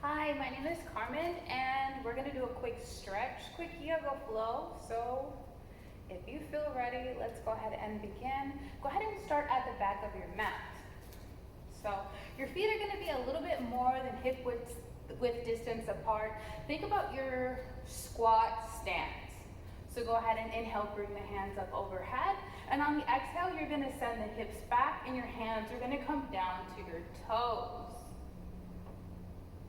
Hi, my name is Carmen, and we're gonna do a quick stretch, quick yoga flow. So if you feel ready, let's go ahead and begin. Go ahead and start at the back of your mat. So your feet are gonna be a little bit more than hip width distance apart. Think about your squat stance. So go ahead and inhale, bring the hands up overhead. And on the exhale, you're gonna send the hips back and your hands are gonna come down to your toes.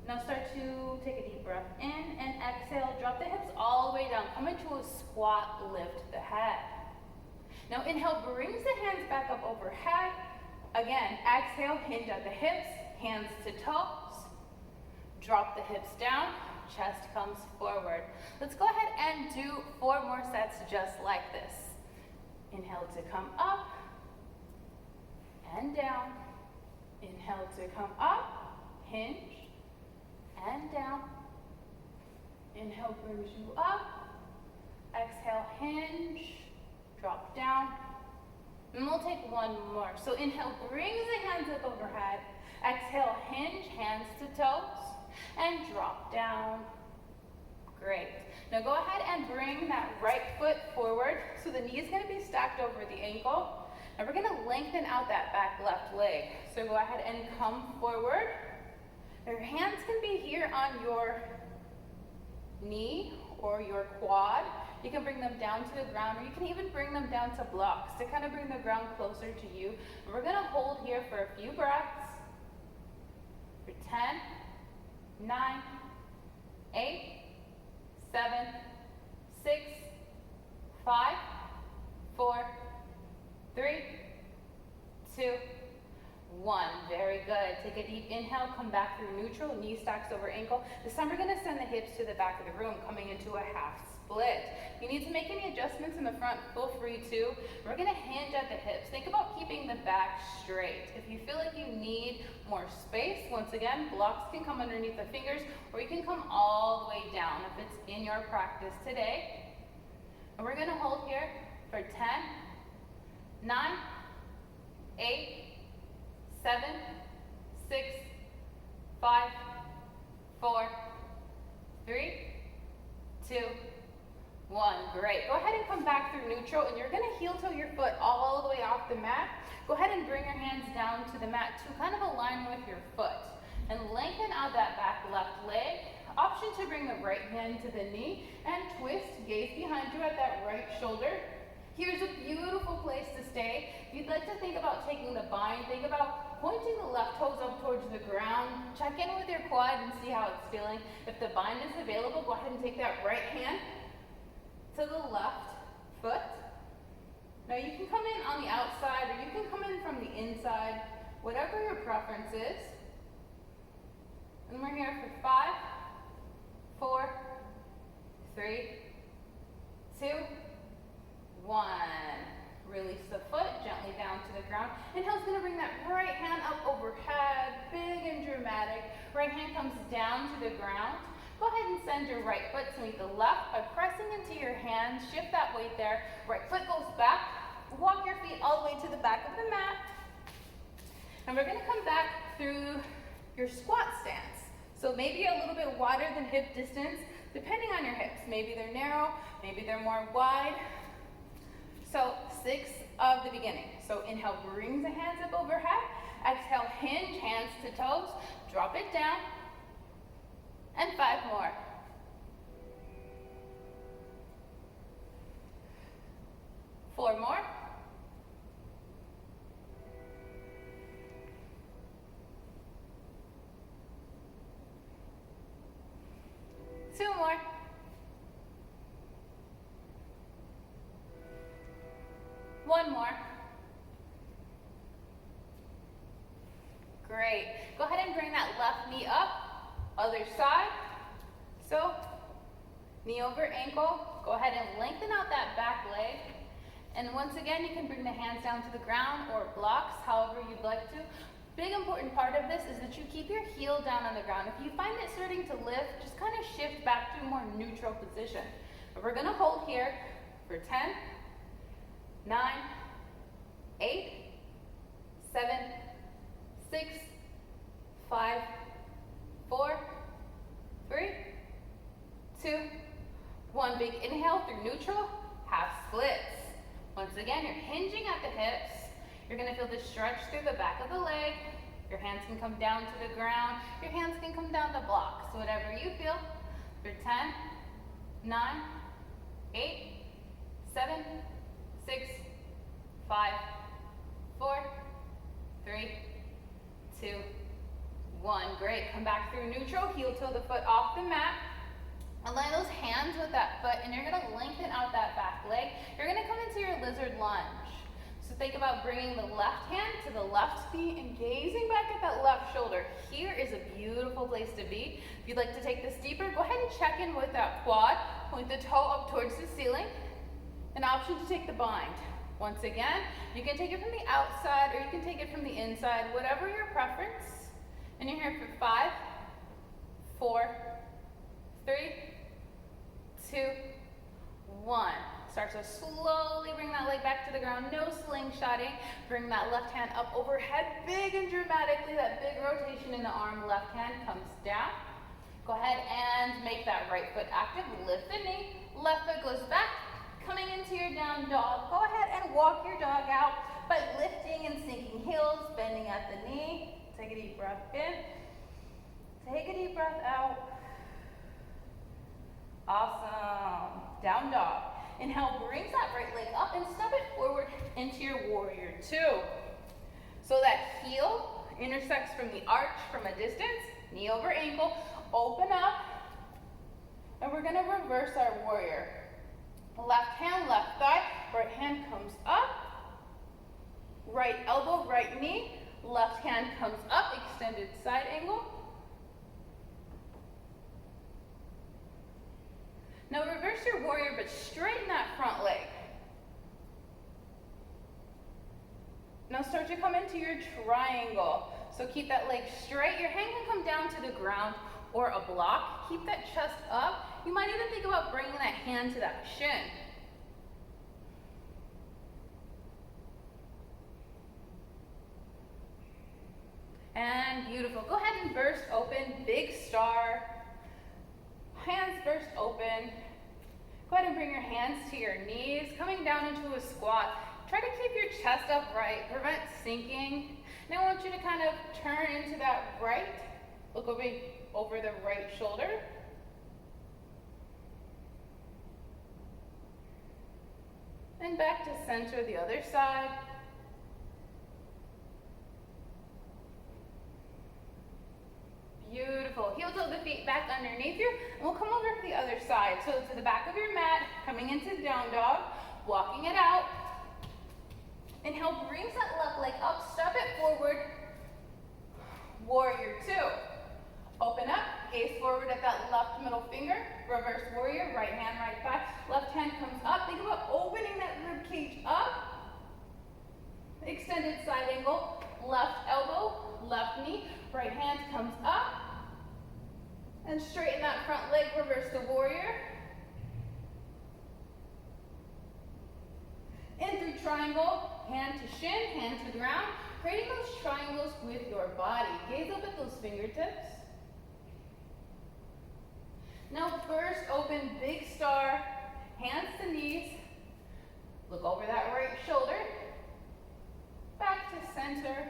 Now start to take a deep breath in and exhale. Drop the hips all the way down. Come into a squat, lift the head. Now inhale, brings the hands back up overhead. Again, exhale, hinge at the hips, hands to toes. Drop the hips down, chest comes forward. Let's go ahead and do 4 more sets just like this. Inhale to come up and down. Inhale to come up, hinge. And down. Inhale brings you up. Exhale, hinge. Drop down. And we'll take 1 more. So inhale, brings the hands up overhead. Exhale, hinge, hands to toes. And drop down. Great. Now go ahead and bring that right foot forward. So the knee is going to be stacked over the ankle. And we're going to lengthen out that back left leg. So go ahead and come forward. Your hands can be here on your knee or your quad. You can bring them down to the ground, or you can even bring them down to blocks to kind of bring the ground closer to you. And we're going to hold here for a few breaths. For 10, 9, 8, 7, 6, 5, 4, 3, 2, 1. Very good. Take a deep inhale, come back through neutral, knee stacks over ankle. This time we're going to send the hips to the back of the room, coming into a half split. If you need to make any adjustments in the front, feel free to. We're going to hinge at the hips. Think about keeping the back straight. If you feel like you need more space, once again, blocks can come underneath the fingers, or you can come all the way down if it's in your practice today. And we're going to hold here for 10, 9, 8, 7, 6, 5, 4, 3, 2, 1. Great. Go ahead and come back through neutral, and you're going to heel toe your foot all the way off the mat. Go ahead and bring your hands down to the mat to kind of align with your foot. And lengthen out that back left leg. Option to bring the right hand to the knee and twist, gaze behind you at that right shoulder. Here's a beautiful place to stay. If you'd like to think about taking the bind, think about pointing the left toes up towards the ground. Check in with your quad and see how it's feeling. If the bind is available, go ahead and take that right hand to the left foot. Now you can come in on the outside, or you can come in from the inside, whatever your preference is. And we're here for 5, 4, 3, 2, 1. Release the foot gently down to the ground. Inhale's going to bring that right hand up overhead, big and dramatic. Right hand comes down to the ground. Go ahead and send your right foot to meet the left by pressing into your hands. Shift that weight there. Right foot goes back. Walk your feet all the way to the back of the mat. And we're going to come back through your squat stance. So maybe a little bit wider than hip distance, depending on your hips. Maybe they're narrow, maybe they're more wide. So 6 of the beginning. So inhale, brings the hands up overhead. Exhale, hinge, hands to toes. Drop it down. And 5 more. Four more. Two more. One more. Great. Go ahead and bring that left knee up. Other side. So, knee over ankle. Go ahead and lengthen out that back leg. And once again, you can bring the hands down to the ground or blocks, however you'd like to. Big important part of this is that you keep your heel down on the ground. If you find it starting to lift, just kind of shift back to a more neutral position. But we're going to hold here for 10, 9, 8, 7, 6, 5, 4, neutral, half splits. Once again, you're hinging at the hips. You're gonna feel the stretch through the back of the leg. Your hands can come down to the ground. Your hands can come down to blocks. So whatever you feel. For 10, 9, 8, 7, 6, 5, 4, 3, 2, 1. Great. Come back through neutral. Heel toe the foot off the mat. Align those hands with that foot, and you're going to lengthen out that back leg. You're going to come into your lizard lunge. So think about bringing the left hand to the left knee and gazing back at that left shoulder. Here is a beautiful place to be. If you'd like to take this deeper, go ahead and check in with that quad. Point the toe up towards the ceiling. An option to take the bind. Once again, you can take it from the outside or you can take it from the inside, whatever your preference. And you're here for 5, 4, 3, 2, 1. Start to slowly bring that leg back to the ground, no slingshotting. Bring that left hand up overhead, big and dramatically, that big rotation in the arm. Left hand comes down. Go ahead and make that right foot active. Lift the knee, left foot goes back. Coming into your down dog, go ahead and walk your dog out by lifting and sinking heels, bending at the knee. Take a deep breath in. Take a deep breath out. Awesome. Down dog. Inhale, brings that right leg up and step it forward into your warrior two. So that heel intersects from the arch from a distance, knee over ankle, open up, and we're gonna reverse our warrior. Left hand, left thigh, right hand comes up, right elbow, right knee, left hand comes up, extended side angle. Now reverse your warrior, but straighten that front leg. Now start to come into your triangle. So keep that leg straight. Your hand can come down to the ground or a block. Keep that chest up. You might even think about bringing that hand to that shin. And beautiful. Go ahead and burst open, big star. Hands burst open. Go ahead and bring your hands to your knees, coming down into a squat. Try to keep your chest upright, prevent sinking. Now I want you to kind of turn into that right, look over the right shoulder. And back to center the other side. Beautiful. Heel toe the feet back underneath you, and we'll come over to the other side. So to the back of your mat, coming into down dog, walking it out. Inhale, brings that left leg up, step it forward. Warrior two. Open up, gaze forward at that left middle finger. Reverse warrior, right hand, right thigh. Left hand comes up. Think about opening that rib cage up. Extended side angle, left elbow, left knee, right hand comes up. And straighten that front leg, reverse the warrior. In through triangle, hand to shin, hand to ground. Creating those triangles with your body. Gaze up at those fingertips. Now burst open, big star, hands to knees. Look over that right shoulder. Back to center.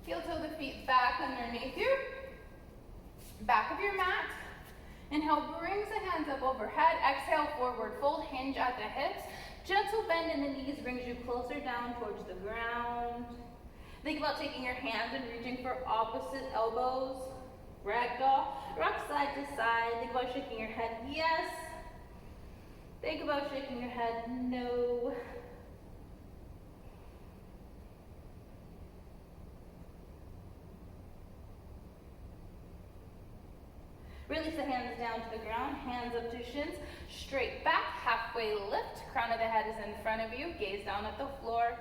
Heel toe the feet back underneath you. Back of your mat. Inhale, brings the hands up overhead. Exhale, forward fold, hinge at the hips. Gentle bend in the knees brings you closer down towards the ground. Think about taking your hands and reaching for opposite elbows. Ragdoll, rock side to side. Think about shaking your head, yes. Think about shaking your head, no. Release the hands down to the ground, hands up to shins, straight back, halfway lift, crown of the head is in front of you, gaze down at the floor.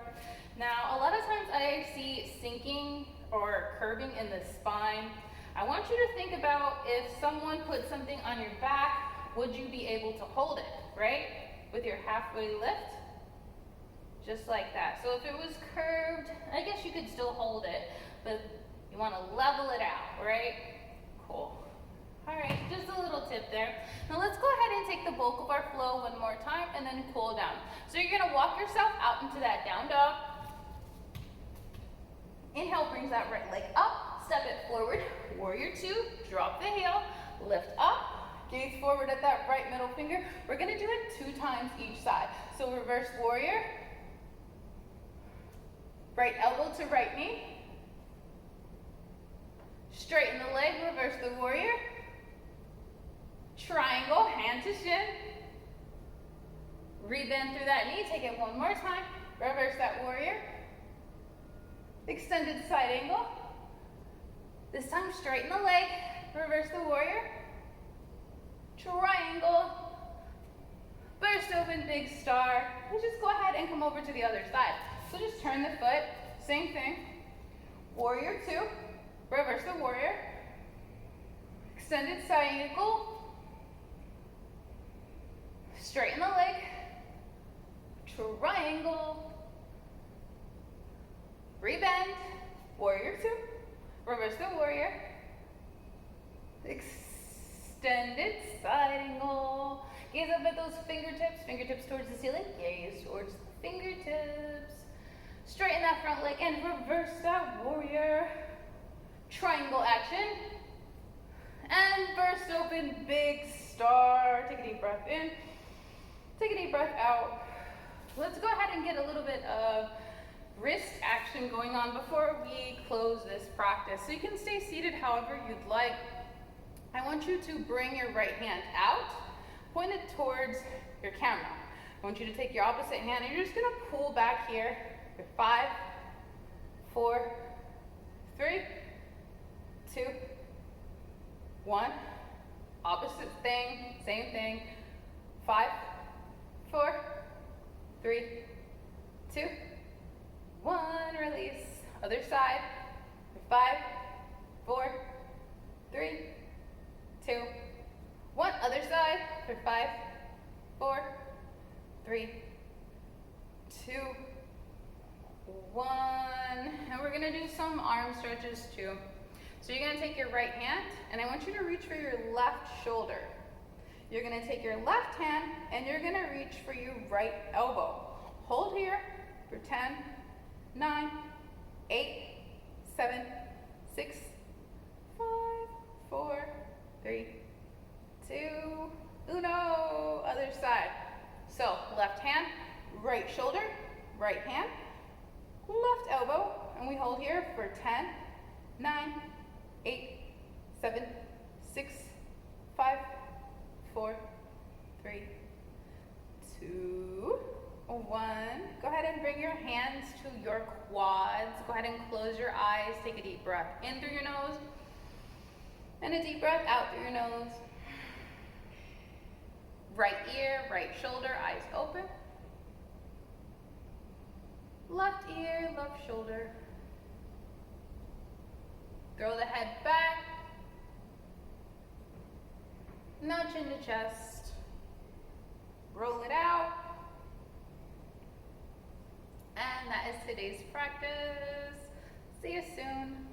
Now, a lot of times I see sinking or curving in the spine. I want you to think about if someone put something on your back, would you be able to hold it, right? With your halfway lift, just like that. So if it was curved, I guess you could still hold it, but you want to level it out, right? Cool. All right, just a little tip there. Now let's go ahead and take the bulk of our flow one more time and then cool down. So you're gonna walk yourself out into that down dog. Inhale brings that right leg up, step it forward. Warrior two, drop the heel, lift up, gaze forward at that right middle finger. We're gonna do it 2 times each side. So reverse warrior, right elbow to right knee, straighten the leg, reverse the warrior, triangle, hand to shin, rebend through that knee, take it one more time, reverse that warrior, extended side angle, this time straighten the leg, reverse the warrior, triangle, burst open, big star, and just go ahead and come over to the other side. So just turn the foot, same thing, warrior two, reverse the warrior, extended side angle, straighten the leg, triangle, rebend, warrior two, reverse the warrior, extended side angle, gaze up at those fingertips, fingertips towards the ceiling, gaze towards the fingertips, straighten that front leg and reverse that warrior, triangle action, and burst open, big star. Take a deep breath in, take a deep breath out. Let's go ahead and get a little bit of wrist action going on before we close this practice. So you can stay seated however you'd like. I want you to bring your right hand out, point it towards your camera. I want you to take your opposite hand and you're just gonna pull back here. 5, 4, 3, 2, 1. Opposite thing, same thing. 5, 4, 3, 2, 1. Release. Other side. 5, 4, 3, 2, 1. Other side. For 5, 4, 3, 2, 1. And we're gonna do some arm stretches too. So you're gonna take your right hand and I want you to reach for your left shoulder. You're gonna take your left hand and you're gonna reach for your right elbow. Hold here for 10, 9, 8, 7, 6, 5, 4, 3, 2, 1. Other side. So left hand, right shoulder, right hand, left elbow, and we hold here for 10, 9, 8, 7, 6, 5, 4, 3, 2, 1. Go ahead and bring your hands to your quads. Go ahead and close your eyes. Take a deep breath in through your nose and a deep breath out through your nose. Right ear, right shoulder, eyes open. Left ear, left shoulder. Throw the head back. Now chin to chest. Roll it out. And that is today's practice. See you soon.